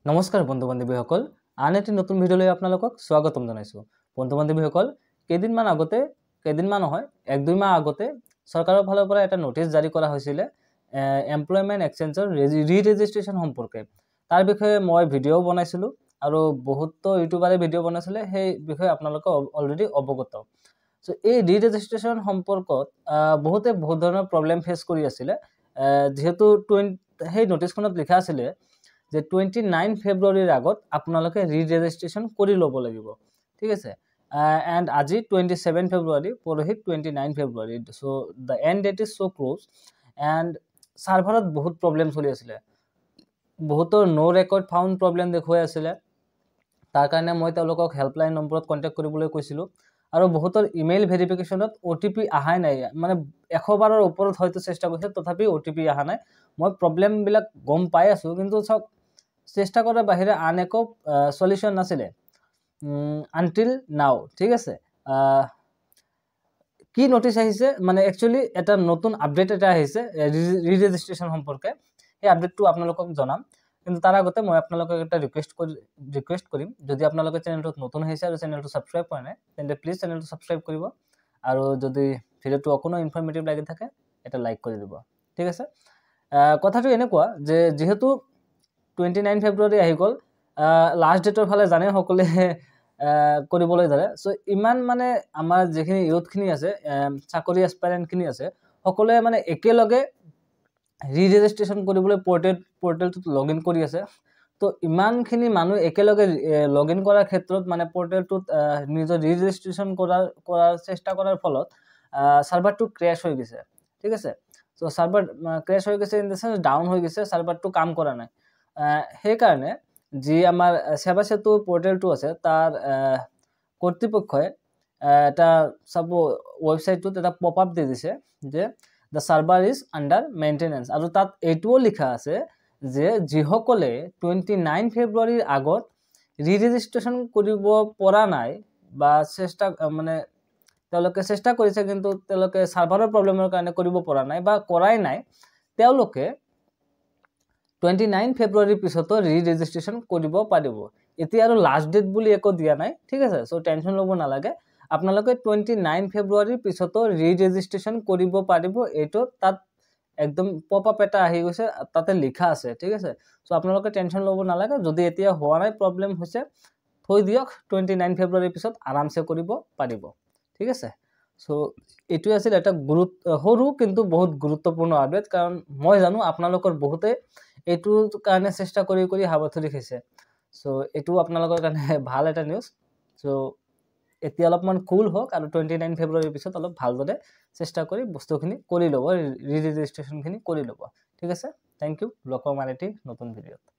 নমস্কাৰ বন্ধু বান্ধৱীসকল, আন এটি নতুন ভিডিঅ'লৈ আপোনালোকক স্বাগতম জনাইছোঁ। বন্ধু বান্ধৱীসকল, কেইদিনমান নহয় 1-2 মাহ আগতে চৰকাৰৰ ফালৰ পৰা এটা নোটিছ জাৰি কৰা হৈছিল এমপ্লয়মেণ্ট এক্সচেঞ্জৰ ৰি-ৰেজিষ্ট্ৰেশ্যন সম্পৰ্কে। তাৰ বিষয়ে মই ভিডিঅ' বনাইছিলোঁ আৰু বহুতো ইউটিউবাৰে ভিডিঅ' বনাইছিলে, সেই বিষয়ে আপোনালোকে অলৰেডি অৱগত। সো এই ৰি-ৰেজিষ্ট্ৰেশ্যন সম্পৰ্কত বহুত ধৰণৰ প্ৰব্লেম ফেচ কৰি আছিলে, যেহেতু সেই নোটিছখনত লিখা আছিলে যে 29 ফেব্ৰুৱাৰীৰ আগত আপোনালোকে ৰি-ৰেজিষ্ট্ৰেশ্যন কৰি ল'ব লাগিব, ঠিক আছে। এণ্ড আজি 27 ফেব্ৰুৱাৰী, পৰহি 29 ফেব্ৰুৱাৰী। So the end date is so close and ছাৰ্ভাৰত বহুত প্ৰব্লেম চলি আছিলে, বহুতৰ ন' ৰেকৰ্ড ফাউণ্ড প্ৰব্লেম দেখুৱাই আছিলে। তাৰ কাৰণে মই তেওঁলোকক হেল্পলাইন নম্বৰত কণ্টেক্ট কৰিবলৈ কৈছিলোঁ আৰু বহুতৰ ইমেইল ভেৰিফিকেশ্যনত OTP অহাই নাই, মানে 100 বাৰৰ ওপৰত হয়তো চেষ্টা কৰিছে, তথাপি OTP অহা নাই। মই প্ৰব্লেমবিলাক গম পাই আছোঁ, কিন্তু চাওক চেষ্টা কৰাৰ বাহিৰে আন একো সলিউশ্যন নাছিলে আনটিল নাও, ঠিক আছে। কি নোটিছ আহিছে, মানে একচুৱেলি এটা নতুন আপডেট এটা আহিছে ৰি-ৰেজিষ্ট্ৰেশ্যন সম্পৰ্কে। সেই আপডেটটো আপোনালোকক জনাম, কিন্তু তাৰ আগতে মই আপোনালোকক এটা ৰিকুৱেষ্ট কৰিম, যদি আপোনালোকে চেনেলটোত নতুন আহিছে আৰু চেনেলটো ছাবস্ক্ৰাইব কৰা নাই, তেন্তে প্লিজ চেনেলটো ছাবস্ক্ৰাইব কৰিব আৰু যদি ভিডিঅ'টো অকণো ইনফৰ্মেটিভ লাগি থাকে এটা লাইক কৰি দিব, ঠিক আছে। কথাটো এনেকুৱা যে যিহেতু 29 ফেব্ৰুৱাৰী আহি গ'ল, লাষ্ট ডেটৰ ফালে জানে সকলোৱে কৰিবলৈ ধৰে। সো ইমান মানে আমাৰ যিখিনি ইউথখিনি আছে, চাকৰি এছপাইৰেণ্টখিনি আছে, সকলোৱে মানে একেলগে ৰি-ৰেজিষ্ট্ৰেশ্যন কৰিবলৈ পৰ্টেলটোত লগ ইন কৰি আছে। তো ইমানখিনি মানুহ একেলগে লগ ইন কৰাৰ ক্ষেত্ৰত মানে পৰ্টেলটোত নিজৰ ৰি-ৰেজিষ্ট্ৰেশ্যন কৰাৰ চেষ্টা কৰাৰ ফলত ছাৰ্ভাৰটো ক্ৰেছ হৈ গৈছে, ঠিক আছে। চ' ছাৰ্ভাৰ ক্ৰেছ হৈ গৈছে, ইন দ্য চেন্স ডাউন হৈ গৈছে, ছাৰ্ভাৰটো কাম কৰা নাই। সেইকাৰণে যি আমাৰ সেৱা সেতু পৰ্টেলটো আছে, তাৰ কৰ্তৃপক্ষই এটা চাব ৱেবছাইটটোত এটা পপ আপ দি দিছে যে the server is under maintenance, আৰু তাত এইটোও লিখা আছে যে যিসকলে 29 ফেব্ৰুৱাৰীৰ আগত ৰি-ৰেজিষ্ট্ৰেশ্যন কৰিব পৰা নাই বা তেওঁলোকে চেষ্টা কৰিছে, কিন্তু তেওঁলোকে ছাৰ্ভাৰৰ প্ৰব্লেমৰ কাৰণে কৰিব পৰা নাই বা কৰাই নাই, তেওঁলোকে 29 ফেব্ৰুৱাৰীৰ পিছতো ৰি-ৰেজিষ্ট্ৰেশ্যন কৰিব পাৰিব। এতিয়া আৰু লাষ্ট ডেট বুলি একো দিয়া নাই, ঠিক আছে। চ' টেনশ্যন ল'ব নালাগে, আপোনালোকে 29 ফেব্ৰুৱাৰীৰ পিছতো ৰি-ৰেজিষ্ট্ৰেশ্যন কৰিব পাৰিব। এইটো তাত একদম পপ আপ এটা আহি গৈছে, তাতে লিখা আছে, ঠিক আছে। চ' আপোনালোকে টেনশ্যন ল'ব নালাগে, যদি এতিয়া হোৱা নাই, প্ৰব্লেম হৈছে, থৈ দিয়ক, 29 ফেব্ৰুৱাৰীৰ পিছত আৰামছে কৰিব পাৰিব, ঠিক আছে। চ' এইটোৱে আছিল এটা সৰু কিন্তু বহুত গুৰুত্বপূৰ্ণ আপডেট, কাৰণ মই জানো আপোনালোকৰ বহুতে এইটোৰ কাৰণে চেষ্টা কৰি হাবাথুৰি খাইছে। চ' এইটো আপোনালোকৰ কাৰণে ভাল এটা নিউজ। চ' এতিয়া অলপমান কুল হওক আৰু 29 ফেব্ৰুৱাৰীৰ পিছত অলপ ভালদৰে চেষ্টা কৰি বস্তুখিনি কৰি ল'ব, ৰি-ৰেজিষ্ট্ৰেশ্যনখিনি কৰি ল'ব, ঠিক আছে। থেংক ইউ, লগ পাম আন এটি নতুন ভিডিঅ'ত।